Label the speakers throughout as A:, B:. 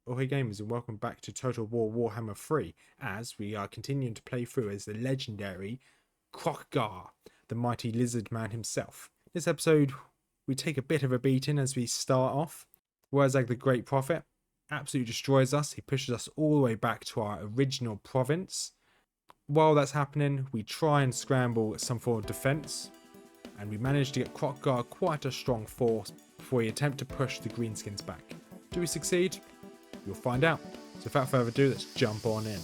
A: Ahoy gamers, and welcome back to Total War Warhammer 3 as we are continuing to play through as the legendary Kroq-Gar, the mighty lizard man himself. This episode we take a bit of a beating as we start off. Wurzag the Great Prophet absolutely destroys us. He pushes us all the way back to our original province. While that's happening, we try and scramble some form of defense, and we manage to get Kroq-Gar quite a strong force before we attempt to push the greenskins back. Do we succeed? You'll find out. So without further ado, let's jump on in.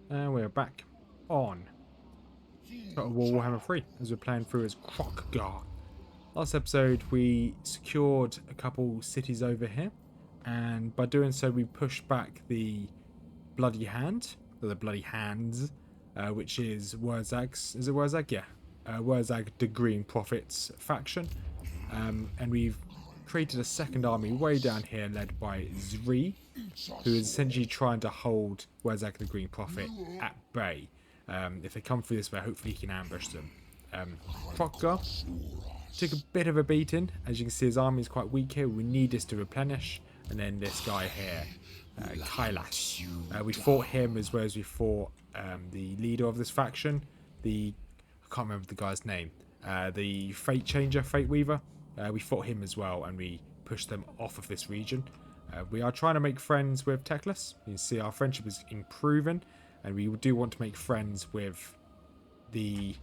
A: And we're back on Total War Warhammer 3 as we're playing through as Kroq-Gar. Last episode we secured a couple cities over here, and by doing so we pushed back the Bloody Hand, or the Bloody Hands, which is Wurzag's. Is it Wurzag? Yeah. Wurzag the Green Prophet's faction. And we've created a second army way down here led by Zri, who is essentially trying to hold Wurzag the Green Prophet at bay. If they come through this way, hopefully he can ambush them. Kroq-Gar took a bit of a beating. As you can see, his army is quite weak here. We need this to replenish. And then this guy here, Kailash. We fought him as well as we fought the leader of this faction, I can't remember the guy's name, the Fate Changer, Fate Weaver. We fought him as well, and we pushed them off of this region. We are trying to make friends with Teclis. You can see our friendship is improving, and we do want to make friends with the...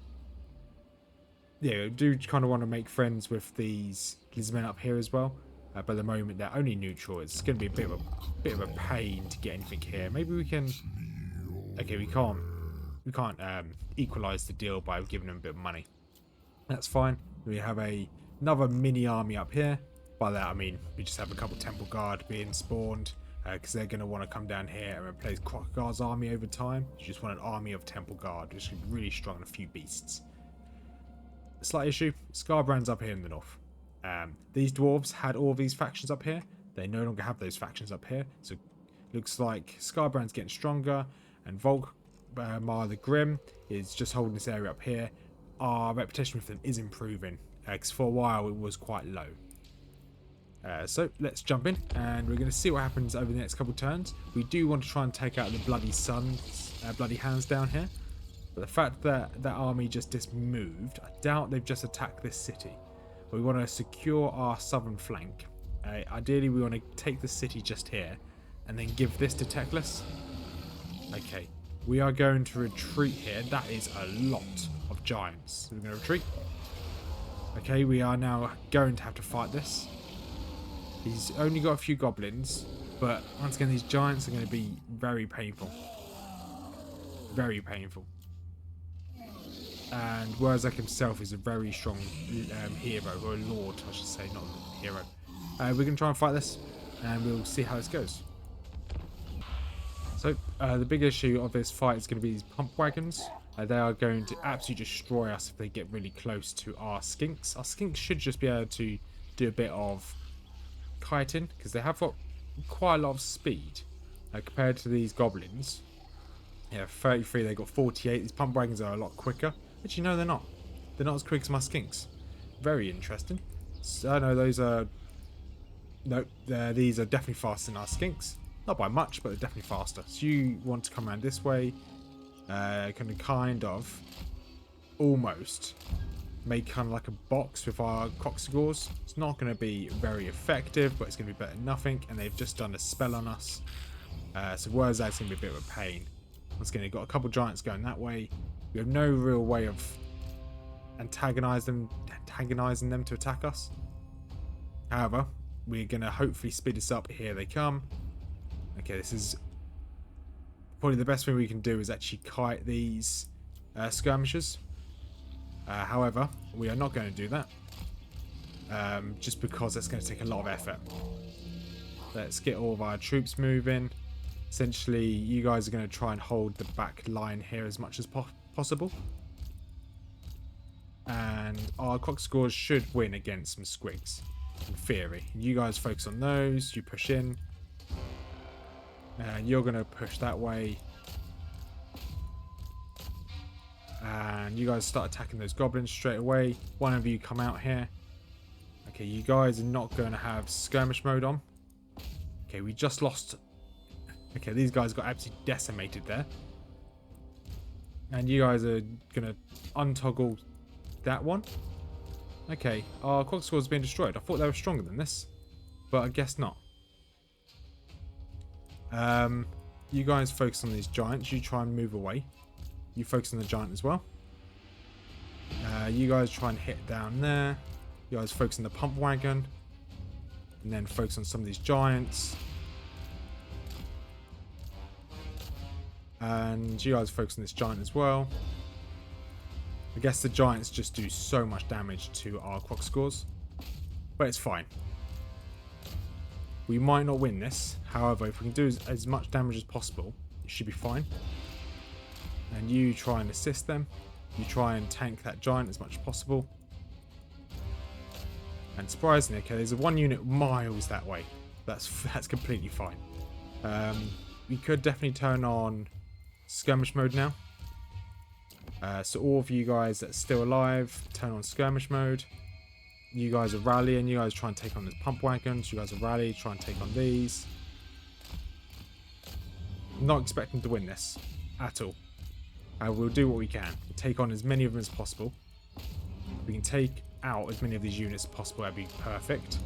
A: Yeah, we do kind of want to make friends with these Lizardmen up here as well. But at the moment they're only neutral. It's going to be a bit of a pain to get anything here. Maybe we can... Okay, we can't equalize the deal by giving them a bit of money. That's fine. We have another mini army up here. By that I mean we just have a couple Temple Guard being spawned, because they're going to want to come down here and replace Kroq-Gar's army over time. You just want an army of Temple Guard, which is really strong and a few beasts. Slight issue, Scarbrand's up here in the north. These dwarves had all these factions up here. They no longer have those factions up here, so looks like Scarbrand's getting stronger, and Volkmar the Grim is just holding this area up here. Our reputation with them is improving, because for a while it was quite low. So let's jump in, and we're going to see what happens over the next couple of turns. We do want to try and take out the Bloody Bloody Hands down here, but the fact that that army just moved, I doubt they've just attacked this city. We want to secure our southern flank. Ideally we want to take the city just here and then give this to Teclis. Okay, we are going to retreat here. That is a lot of giants. So we're going to retreat. Okay, we are now going to have to fight this. He's only got a few goblins, but once again these giants are going to be very painful. Very painful. And Wurzag himself is a very strong hero, or a lord I should say, not a hero. We're going to try and fight this, and we'll see how this goes. So the big issue of this fight is going to be these pump wagons. They are going to absolutely destroy us if they get really close to our skinks. Our skinks should just be able to do a bit of kiting, because they have got quite a lot of speed compared to these goblins. Yeah, 33, they got 48. These pump wagons are a lot quicker. Actually, no, they're not. They're not as quick as my skinks. Very interesting. So, no, those are... Nope, these are definitely faster than our skinks. Not by much, but they're definitely faster. So you want to come around this way. Kind of almost make kind of like a box with our Kroq-Gars. It's not going to be very effective, but it's going to be better than nothing. And they've just done a spell on us. So Wurzag's going to be a bit of a pain. Once again, you've got a couple giants going that way. We have no real way of antagonizing them to attack us. However, we're going to hopefully speed this up. Here they come. Okay, this is probably the best thing we can do is actually kite these skirmishers. However, we are not going to do that. Just because that's going to take a lot of effort. Let's get all of our troops moving. Essentially, you guys are going to try and hold the back line here as much as possible. And our Kroq-Gars should win against some squigs, in theory. You guys focus on those, you push in. And you're going to push that way. And you guys start attacking those goblins straight away. One of you come out here. Okay, you guys are not going to have skirmish mode on. Okay, we just lost. Okay, these guys got absolutely decimated there. And you guys are going to untoggle that one. Okay, our Kroq-Gar's been destroyed. I thought they were stronger than this, but I guess not. You guys focus on these giants. You try and move away. You focus on the giant as well. You guys try and hit down there. You guys focus on the pump wagon. And then focus on some of these giants. And you guys focus on this giant as well. I guess the giants just do so much damage to our Kroq-Gars. But it's fine. We might not win this. However, if we can do as much damage as possible, it should be fine. And you try and assist them. You try and tank that giant as much as possible. And surprisingly, okay, there's a 1 unit miles that way. That's completely fine. We could definitely turn on skirmish mode now. So all of you guys that are still alive, turn on skirmish mode. You guys are rallying. You guys try and take on the pump wagons. You guys are rally, try and take on these. I'm not expecting to win this at all. We'll do what we can. We'll take on as many of them as possible. If we can take out as many of these units as possible, that'd be perfect.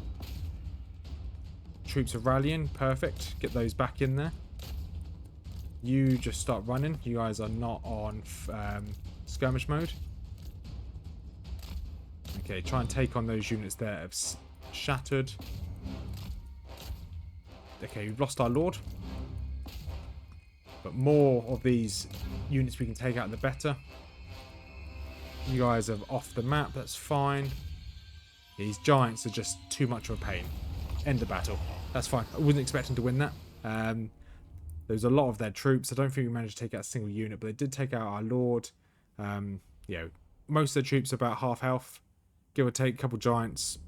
A: Troops are rallying. Perfect. Get those back in there. You just start running. You guys are not on skirmish mode. Okay, try and take on those units there have shattered. Okay, we've lost our lord. But more of these units we can take out, the better. You guys are off the map, that's fine. These giants are just too much of a pain. End the battle. That's fine. I wasn't expecting to win that. There's a lot of their troops. I don't think we managed to take out a single unit, but they did take out our lord. You know, most of the troops are about half health. Give or take, a couple giants.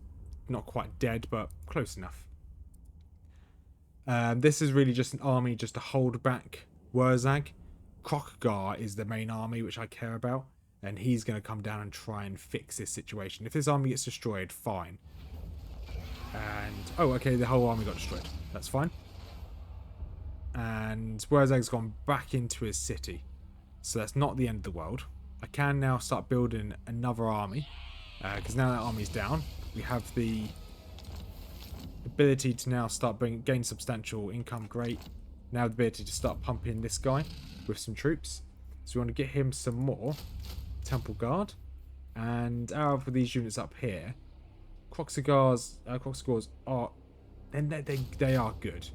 A: Not quite dead, but close enough. This is really just an army just to hold back Wurzag. Kroq-Gar is the main army which I care about, and he's going to come down and try and fix this situation. If this army gets destroyed, fine. And oh, okay, the whole army got destroyed. That's fine. And Wurzag's gone back into his city, so that's not the end of the world. I can now start building another army, because now that army's down, we have the ability to now start gain substantial income. Great. Now the ability to start pumping this guy with some troops. So we want to get him some more temple guard. And out of these units up here, Kroq-Gars are they are good.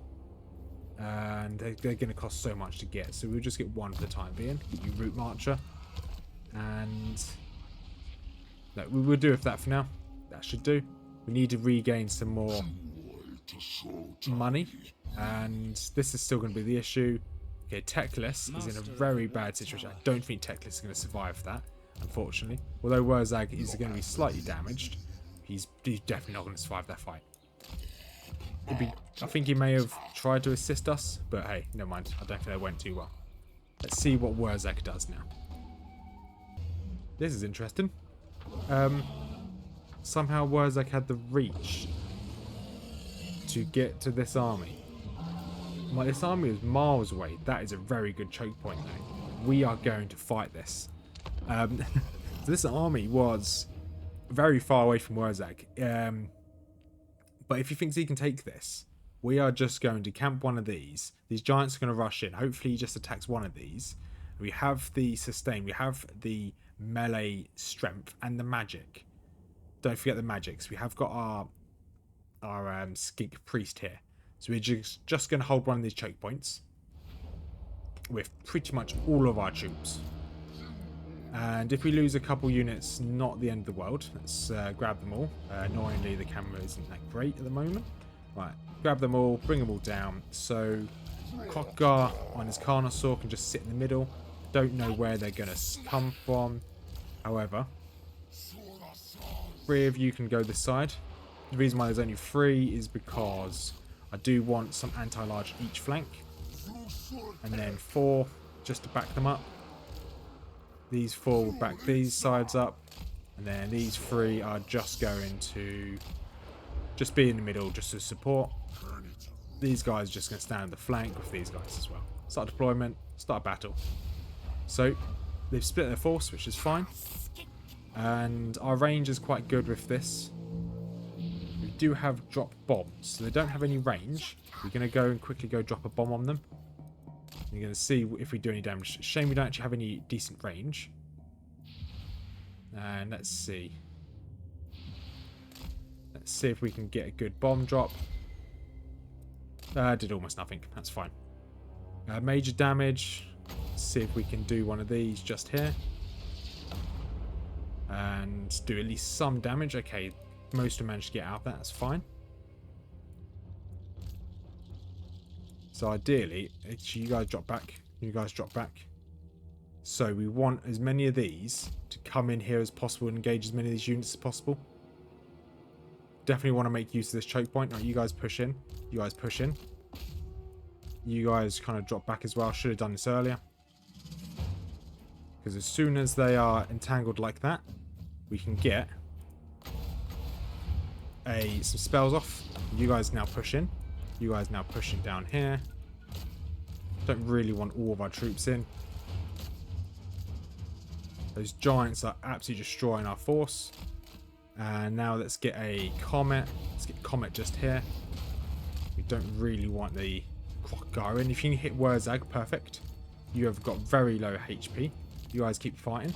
A: And they're going to cost so much to get. So we'll just get one for the time being. Get you Root Marcher. And no, we'll do it for that for now. That should do. We need to regain some more money. And this is still going to be the issue. Okay, Teclis is in a very bad situation. I don't think Teclis is going to survive that, unfortunately. Although Wurzag is going to be slightly damaged, he's definitely not going to survive that fight. I think he may have tried to assist us, but hey, never mind. I don't think that went too well. Let's see what Wurzag does now. This is interesting. Somehow Wurzag had the reach to get to this army. This army is miles away. That is a very good choke point though. We are going to fight this. So this army was very far away from Wurzag. But if he thinks he can take this, we are just going to camp one of these. These giants are going to rush in. Hopefully he just attacks one of these. We have the sustain. We have the melee strength and the magic. Don't forget the magics. We have got our skink priest here. So we're just going to hold one of these choke points with pretty much all of our troops. And if we lose a couple units, not the end of the world. Let's grab them all. Annoyingly, the camera isn't that great at the moment. Right, grab them all, bring them all down. So Kroq-Gar on his Carnosaur can just sit in the middle. Don't know where they're going to come from. However, 3 of you can go this side. The reason why there's only 3 is because I do want some anti-large each flank. And then 4 just to back them up. These 4 will back these sides up. And then these 3 are just going to just be in the middle just to support. These guys are just going to stand on the flank with these guys as well. Start deployment, start battle. So they've split their force, which is fine. And our range is quite good with this. We do have drop bombs, so they don't have any range. We're going to go and quickly go drop a bomb on them. You're going to see if we do any damage. Shame we don't actually have any decent range. And let's see. Let's see if we can get a good bomb drop. Did almost nothing. That's fine. Major damage. Let's see if we can do one of these just here. And do at least some damage. Okay, most of them managed to get out of that. That's fine. So ideally, you guys drop back. You guys drop back. So we want as many of these to come in here as possible and engage as many of these units as possible. Definitely want to make use of this choke point. Right, you guys push in. You guys push in. You guys kind of drop back as well. Should have done this earlier. Because as soon as they are entangled like that, we can get some spells off. You guys now push in. You guys now pushing down here. Don't really want all of our troops in. Those giants are absolutely destroying our force. And now let's get a comet. Let's get comet just here. We don't really want the Kroq-Gar in. If you can hit Wurzag, perfect. You have got very low HP. You guys keep fighting.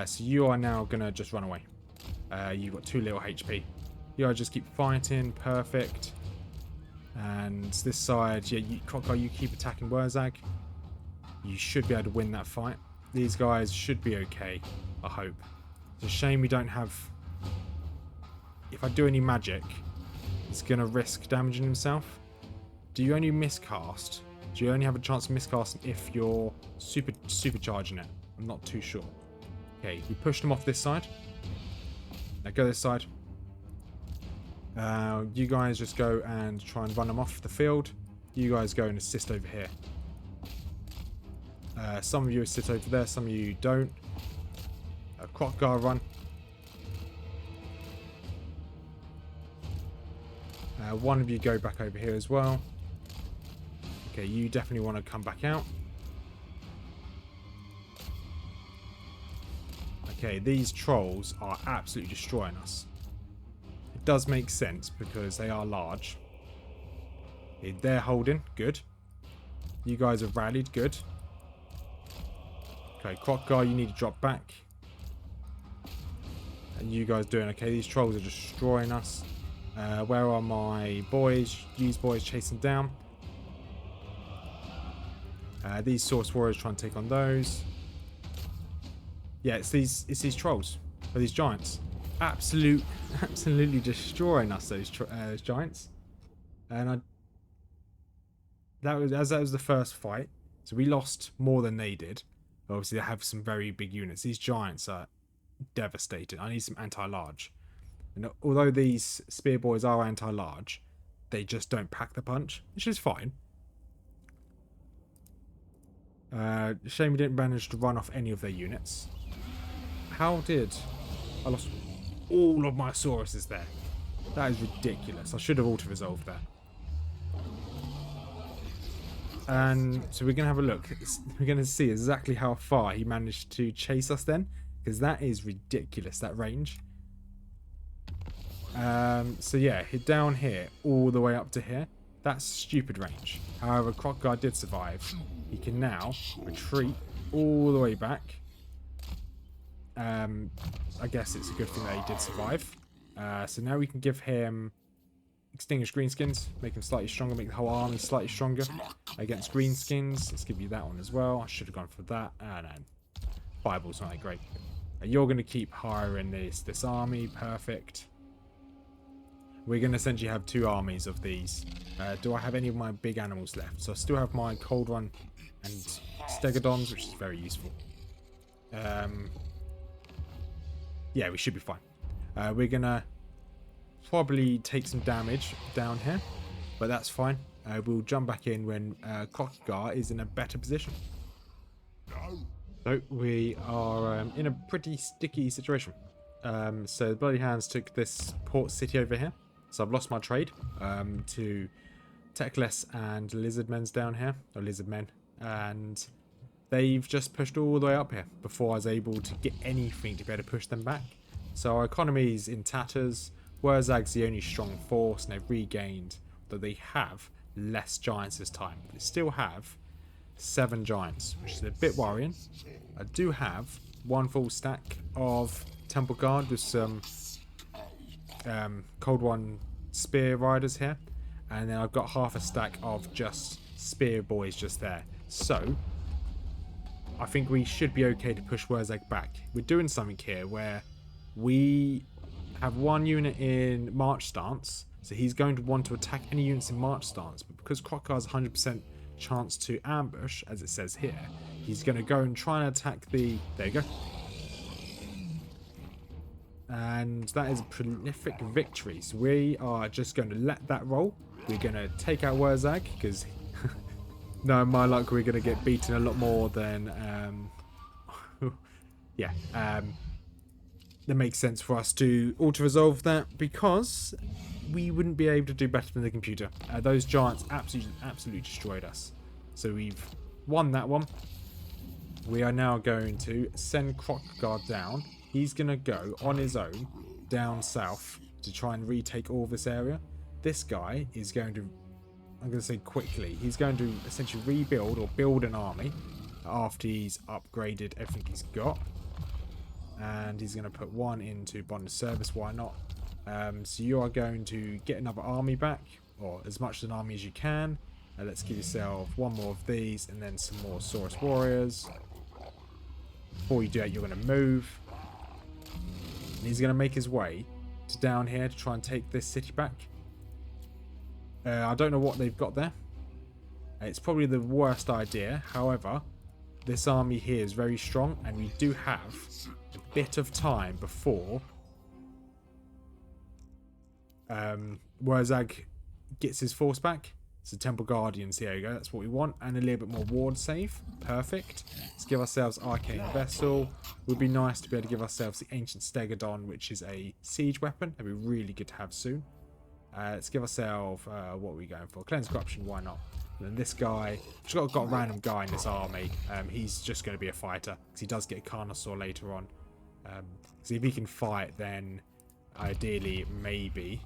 A: So you are now going to just run away. You've got 2 little HP. You guys just keep fighting. Perfect. And this side, yeah, Kroq-Gar, you keep attacking Wurzag. You should be able to win that fight. These guys should be okay, I hope. It's a shame we don't have... If I do any magic, he's going to risk damaging himself. Do you only miscast? Do you only have a chance of miscasting if you're supercharging it? I'm not too sure. Okay, we pushed him off this side. Now go this side. You guys just go and try and run them off the field. You guys go and assist over here. Some of you sit over there, some of you don't. Kroq-Gar run. One of you go back over here as well. Okay, you definitely want to come back out. Okay, these trolls are absolutely destroying us. It does make sense because they are large. Okay, they're holding, good. You guys have rallied, good. Okay, Kroq-Gar, you need to drop back. And you guys doing okay. These trolls are destroying us. Where are my boys? These boys chasing down. These Source Warriors trying to take on those. Yeah, it's these trolls. Or these giants. Absolutely destroying us, those giants. And that was the first fight. So we lost more than they did. Obviously, they have some very big units. These giants are devastated. I need some anti-large. And although these spear boys are anti-large, they just don't pack the punch, which is fine. Shame we didn't manage to run off any of their units. How did... I lost all of my Sauruses there. That is ridiculous. I should have auto-resolved there. And so we're going to have a look. We're going to see exactly how far he managed to chase us then. Because that is ridiculous, that range. So yeah, hit down here all the way up to here. That's stupid range. However, Kroq-Gar did survive. He can now retreat all the way back. I guess it's a good thing that he did survive. So now we can give him Extinguish Greenskins, make him slightly stronger, make the whole army slightly stronger against Greenskins. Let's give you that one as well. I should have gone for that. No, Fireball's not that great. You're going to keep hiring this army. Perfect. We're going to essentially have 2 armies of these. Do I have any of my big animals left? So I still have my Cold Run and Stegodons, which is very useful. Yeah, we should be fine. We're going to probably take some damage down here, but that's fine. We'll jump back in when Kroq-Gar is in a better position. So we are in a pretty sticky situation. So the Bloody Hands took this port city over here. So I've lost my trade to Techless and Lizardmen's down here, or Lizardmen, and they've just pushed all the way up here before I was able to get anything to be able to push them back. So our economy is in tatters. Wurzag's the only strong force, and they've regained that they have less giants this time. They still have 7 giants, which is a bit worrying. I do have 1 full stack of Temple Guard with some Cold One Spear Riders here, and then I've got half a stack of just Spear Boys just there. So I think we should be okay to push Wurzag back. We're doing something here where we have 1 unit in March stance, so he's going to want to attack any units in March stance, but because Kroq-Gar has 100% chance to ambush, as it says here, he's going to go and try and attack the... There you go. And that is a prolific victory. So we are just going to let that roll. We're going to take out Wurzag, because no, my luck, we're going to get beaten a lot more than... yeah. That makes sense for us to auto-resolve that, because we wouldn't be able to do better than the computer. Those giants absolutely destroyed us. So we've won that one. We are now going to send Kroq-Gar down. He's going to go on his own down south to try and retake all of this area. This guy is going to, I'm going to say quickly, he's going to essentially rebuild or build an army after he's upgraded everything he's got. And he's going to put 1 into bond of service, why not? So you are going to get another army back, or as much of an army as you can. Let's give yourself 1 more of these, and then some more Saurus Warriors. Before you do that, you're going to move. And he's going to make his way to down here to try and take this city back. I don't know what they've got there. It's probably the worst idea. However, this army here is very strong, and we do have a bit of time before Wurzag gets his force back. So Temple Guardians, here you go, that's what we want. And a little bit more ward save. Perfect. Let's give ourselves Arcane Vessel. Would be nice to be able to give ourselves the Ancient Stegodon, which is a siege weapon. That'd be really good to have soon. Let's give ourselves, what are we going for? Cleanse Corruption, why not? And then this guy, just got a random guy in this army. He's just going to be a fighter, because he does get a Carnosaur later on. So if he can fight, then ideally, maybe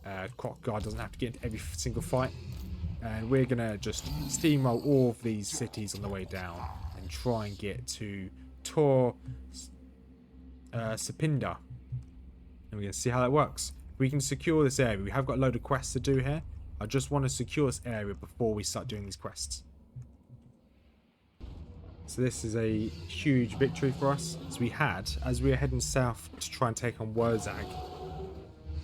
A: Kroq-Gar doesn't have to get into every single fight. And we're going to just steamroll all of these cities on the way down and try and get to Tor Sapinda. And we're going to see how that works. We can secure this area. We have got a load of quests to do here. I just want to secure this area before we start doing these quests. So this is a huge victory for us. So we had, as we were heading south to try and take on Wurzag,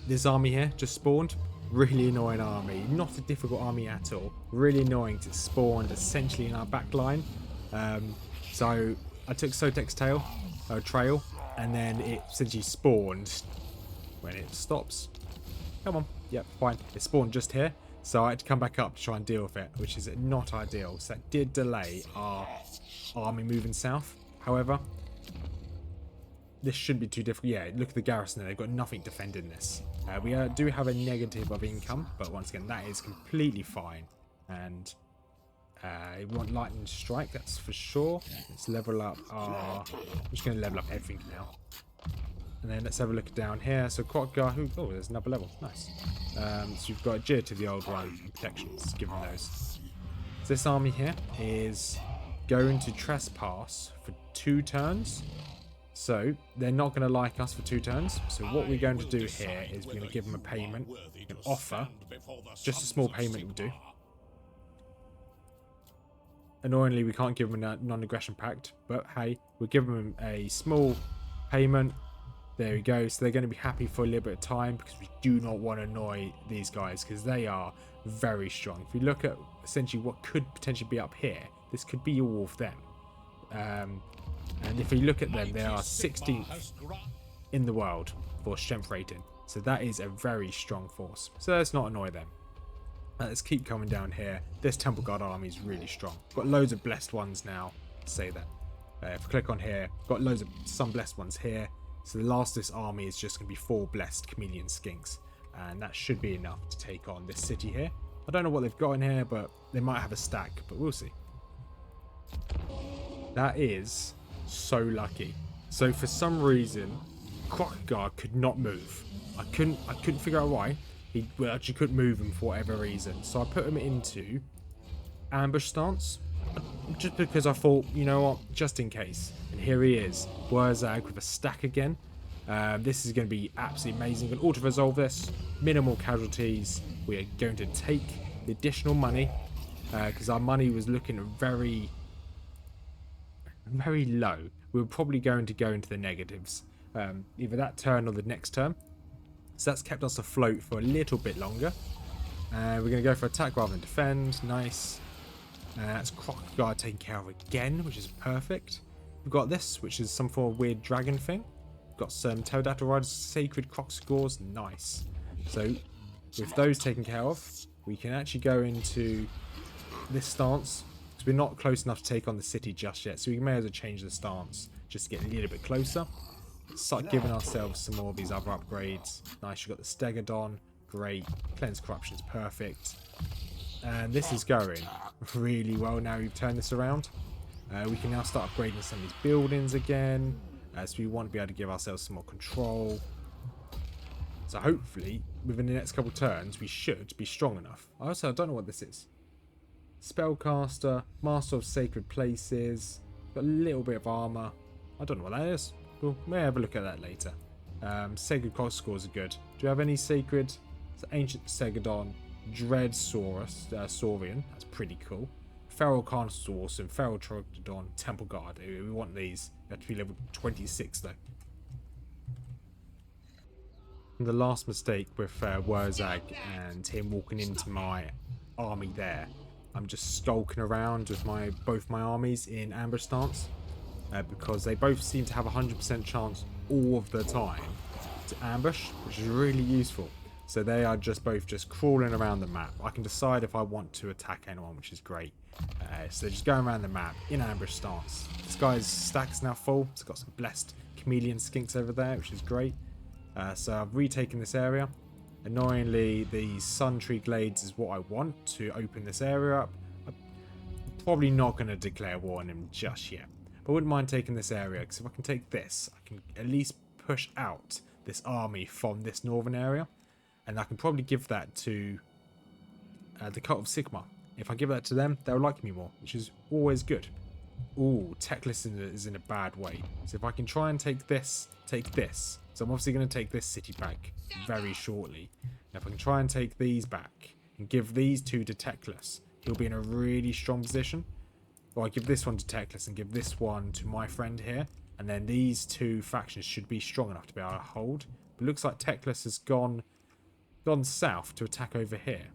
A: this army here just spawned. Really annoying army. Not a difficult army at all. Really annoying because it spawned essentially in our back line. So I took Sotek's trail, and then it essentially spawned when it stops. Come on. Yep, fine. It spawned just here. So I had to come back up to try and deal with it, which is not ideal. So that did delay our army moving south. However, this shouldn't be too difficult. Yeah, look at the garrison there. They've got nothing defending this. We do have a negative of income, but once again, that is completely fine. And we want lightning strike, that's for sure. Let's level up our... I'm just going to level up everything now. And then let's have a look down here. So Kroq-Gar, oh, there's another level. Nice. So you've got agility, the old one, and protections, given those. So this army here is going to trespass for 2 turns. So they're not going to like us for 2 turns. So what we're going to do here is we're going to give them a payment, an offer. Just a small payment will do. Annoyingly, we can't give them a non-aggression pact, but hey, we'll give them a small payment. There we go. So they're going to be happy for a little bit of time, because we do not want to annoy these guys, because they are very strong. If we look at essentially what could potentially be up here, this could be all of them. And if we look at them, they are 16th in the world for strength rating. So that is a very strong force. So let's not annoy them. Let's keep coming down here. This Temple Guard army is really strong. Got loads of blessed ones now, to say that. If I click on here, got loads of some blessed ones here. So the last of this army is just going to be 4 blessed chameleon skinks. And that should be enough to take on this city here. I don't know what they've got in here, but they might have a stack, but we'll see. That is so lucky. So for some reason, Kroq-Gar could not move. I couldn't figure out why. He actually couldn't move him for whatever reason. So I put him into ambush stance. Just because I thought, you know what, just in case. And here he is, Wurzag with a stack again. This is going to be absolutely amazing. We're going to auto-resolve this. Minimal casualties. We are going to take the additional money. Because our money was looking very, very low. We were probably going to go into the negatives. Either that turn or the next turn. So that's kept us afloat for a little bit longer. We're going to go for attack rather than defend. Nice. That's Kroq-Gar taken care of again, which is perfect. We've got this, which is some form of weird dragon thing. We've got some Pterodactyl Riders, Sacred Kroq-Gars. Nice. So with those taken care of, we can actually go into this stance. Because we're not close enough to take on the city just yet. So we may as well change the stance just to get a little bit closer. Start giving ourselves some more of these other upgrades. Nice, you've got the Stegodon. Great. Cleanse Corruption is perfect. And this is going really well now we've turned this around. We can now start upgrading some of these buildings again. So we want to be able to give ourselves some more control. So hopefully, within the next couple of turns, we should be strong enough. I don't know what this is. Spellcaster, Master of Sacred Places. Got a little bit of armor. I don't know what that is. We'll may have a look at that later. Sacred Kroq-Gars are good. Do you have any sacred? It's Ancient Stegodon. Dread Saurian, that's pretty cool. Feral Carnivores are awesome. Feral Trogodon, Temple Guard. We want these. They have to be level 26 though. And the last mistake with Wurzag and him walking into my army there. I'm just skulking around with both my armies in ambush stance. Because they both seem to have a 100% chance all of the time to ambush, which is really useful. So they are both crawling around the map. I can decide if I want to attack anyone, which is great. So they're just going around the map in ambush stance. This guy's stack is now full. It's got some blessed chameleon skinks over there, which is great. So I've retaken this area. Annoyingly, the Sun Tree Glades is what I want to open this area up. I'm probably not going to declare war on him just yet. But I wouldn't mind taking this area, because if I can take this, I can at least push out this army from this northern area. And I can probably give that to the Cult of Sigmar. If I give that to them, they'll like me more, which is always good. Ooh, Teclis is in a bad way. So if I can try and take this. So I'm obviously going to take this city back very shortly. Now if I can try and take these back and give these two to Teclis, he'll be in a really strong position. Or I give this one to Teclis and give this one to my friend here. And then these two factions should be strong enough to be able to hold. But it looks like Teclis has gone south to attack over here.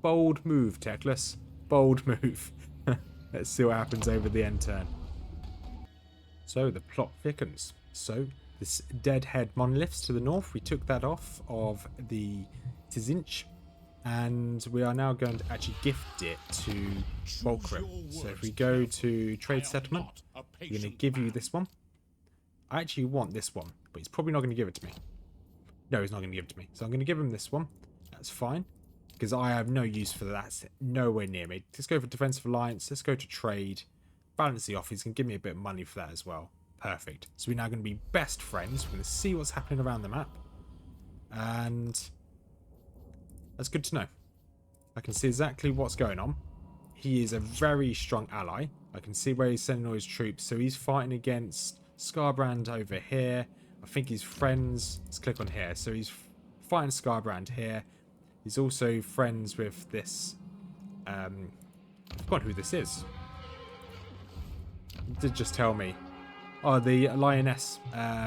A: Bold move, Teclis. Bold move. Let's see what happens over the end turn. So the plot thickens. So this deadhead monoliths to the north, we took that off of the Tzinch. And we are now going to actually gift it to Volkrim. So if we go to Trade Settlement, we're going to give you this one. I actually want this one, but he's probably not going to give it to me. No, he's not going to give it to me. So I'm going to give him this one. That's fine. Because I have no use for that. It's nowhere near me. Let's go for Defensive Alliance. Let's go to Trade. Balance the off. He's going to give me a bit of money for that as well. Perfect. So we're now going to be best friends. We're going to see what's happening around the map. And that's good to know. I can see exactly what's going on. He is a very strong ally. I can see where he's sending all his troops. So he's fighting against Scarbrand over here. I think he's friends. Let's click on here. So he's fighting Scarbrand here. He's also friends with this. I've forgotten who this is. It did just tell me. Oh, the Lioness.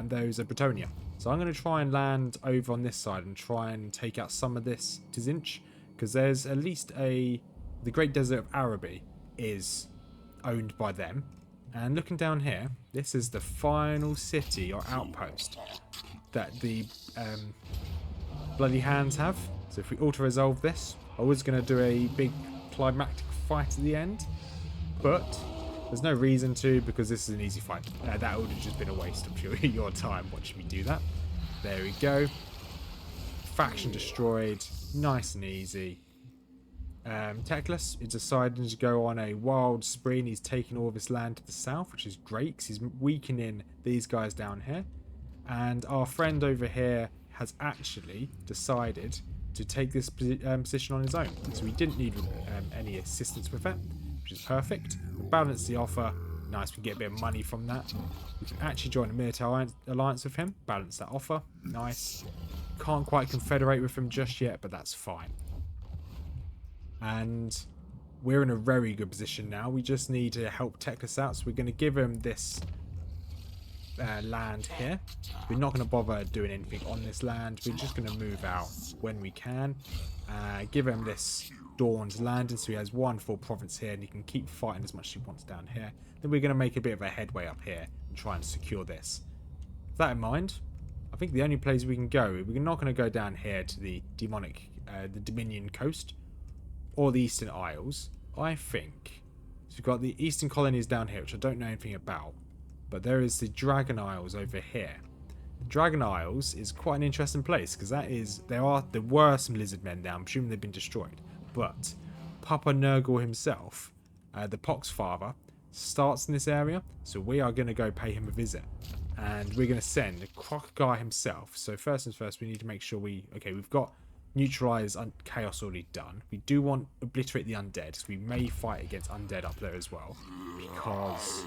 A: Those are Bretonia. So I'm going to try and land over on this side and try and take out some of this Tzinch. Because there's at least the Great Desert of Araby is owned by them. And looking down here, this is the final city or outpost that the Bloody Hands have. So if we auto-resolve this, I was going to do a big climactic fight at the end. But There's no reason to, because this is an easy fight. That would have just been a waste of your time watching me do that. There we go. Faction destroyed. Nice and easy. Teclis is deciding to go on a wild spree, and he's taking all of his land to the south, which is great because he's weakening these guys down here. And our friend over here has actually decided to take this position on his own, so we didn't need any assistance with it, which is perfect. Balance the offer. Nice, we get a bit of money from that. We can actually join a military alliance with him. Balance that offer. Nice. Can't quite confederate with him just yet, but that's fine. And we're in a very good position now. We just need to help Teclis out, so we're going to give him this land here. We're not going to bother doing anything on this land. We're just going to move out when we can. Give him this Dawn's Landing, so he has one full province here, and he can keep fighting as much as he wants down here. Then we're going to make a bit of a headway up here and try and secure this. With that in mind, I think the only place we can go, we're not going to go down here to the the Dominion coast or the Eastern Isles. I think so. We've got the Eastern colonies down here, which I don't know anything about, but there is the Dragon Isles over here. The Dragon Isles is quite an interesting place because there were some lizard men there. I'm assuming they've been destroyed, but Papa Nurgle himself, the Poxfather, starts in this area, so we are going to go pay him a visit, and we're going to send Kroq-Gar himself. So first things first, we need to make sure we've got neutralize chaos already done. We do want obliterate the undead, because we may fight against undead up there as well, because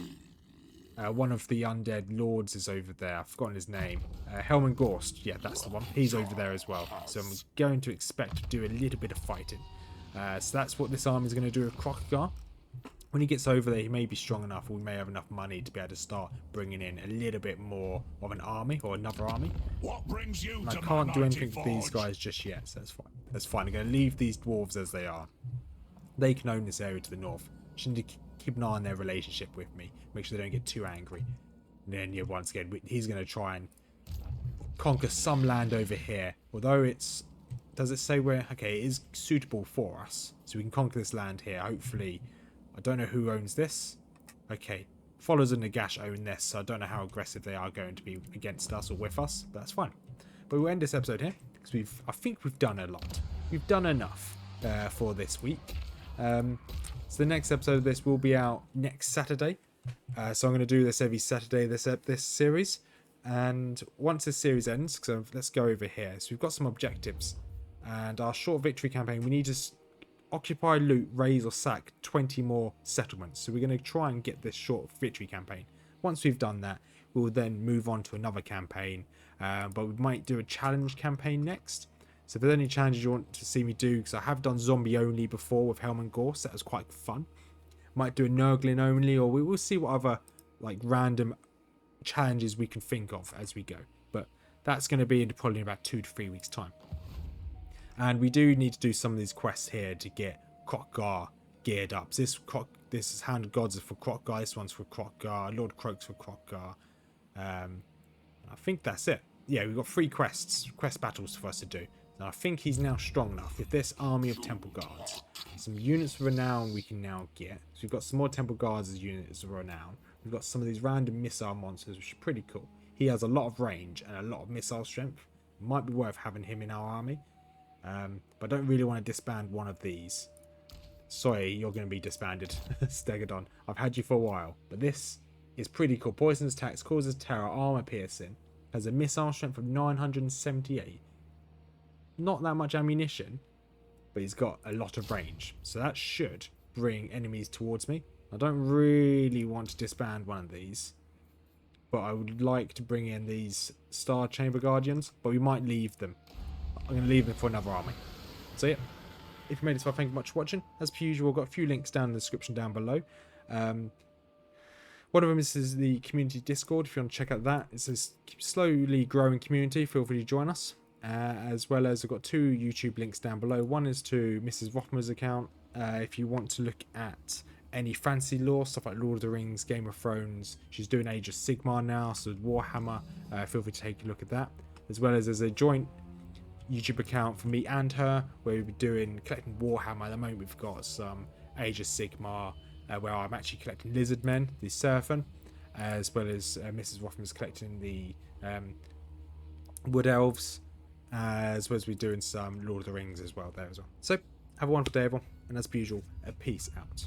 A: one of the undead lords is over there. I've forgotten his name. Helman Gorst. Yeah, that's the one. He's over there as well. So I'm going to expect to do a little bit of fighting. So that's what this army is going to do with Kroq-Gar. When he gets over there, he may be strong enough, or we may have enough money to be able to start bringing in a little bit more of an army, or another army.
B: What brings you
A: and I
B: to
A: can't do anything
B: Forge?
A: with these guys just yet, so that's fine. That's fine. I'm going to leave these dwarves as they are. They can own this area to the north. Just need to keep an eye on their relationship with me. Make sure they don't get too angry. And then, yeah, once again, he's going to try and conquer some land over here. Although it's... Does it say where... Okay, it is suitable for us. So we can conquer this land here. Hopefully... I don't know who owns this. Okay. Followers of Nagash own this, so I don't know how aggressive they are going to be against us or with us. But that's fine. But we'll end this episode here, because I think we've done a lot. We've done enough for this week. So the next episode of this will be out next Saturday. So I'm going to do this every Saturday, this series. And once this series ends, because let's go over here. So we've got some objectives. And our short victory campaign, we need to occupy, loot, raise or sack 20 more settlements. So we're going to try and get this short victory campaign. Once we've done that, we'll then move on to another campaign. But we might do a challenge campaign next. So if there's any challenges you want to see me do, because I have done zombie only before with Helman Gorst, that was quite fun. Might do a Nurgling only, or we will see what other like random challenges we can think of as we go. But that's going to be in probably about 2 to 3 weeks time. And we do need to do some of these quests here to get Kroq-Gar geared up. So this is Hound of Gods for Kroq-Gar. This one's for Kroq-Gar. Lord Croak's for Kroq-Gar. I think that's it. Yeah, we've got 3 quest battles for us to do. And I think he's now strong enough with this army of Temple Guards. Some units of renown we can now get. So we've got some more Temple Guards as units of renown. We've got some of these random missile monsters, which are pretty cool. He has a lot of range and a lot of missile strength. It might be worth having him in our army. But I don't really want to disband one of these. Sorry, you're going to be disbanded, Stegodon. I've had you for a while. But this is pretty cool. Poisonous attacks, causes terror, armor piercing. Has a missile strength of 978. Not that much ammunition, but he's got a lot of range. So that should bring enemies towards me. I don't really want to disband one of these. But I would like to bring in these Star Chamber Guardians. But we might leave them. I'm going to leave them for another army. So yeah, if you made it this far, thank you much for watching. As per usual, I've got a few links down in the description down below. One of them is the community Discord. If you want to check out that, it's a slowly growing community. Feel free to join us. As well as I've got 2 YouTube links down below. One is to Mrs Rothmers account. If you want to look at any fantasy lore, stuff like Lord of the Rings, Game of Thrones. She's doing Age of Sigmar now, so Warhammer. Feel free to take a look at that. As well as there's a joint YouTube account for me and her, where we'll be collecting Warhammer. At the moment we've got some Age of Sigmar, where I'm actually collecting Lizardmen, the Serpent, as well as Mrs Rothmers collecting the Wood Elves, as well as we're doing some Lord of the Rings as well there as well. So, have a wonderful day, everyone, and as per usual, peace out.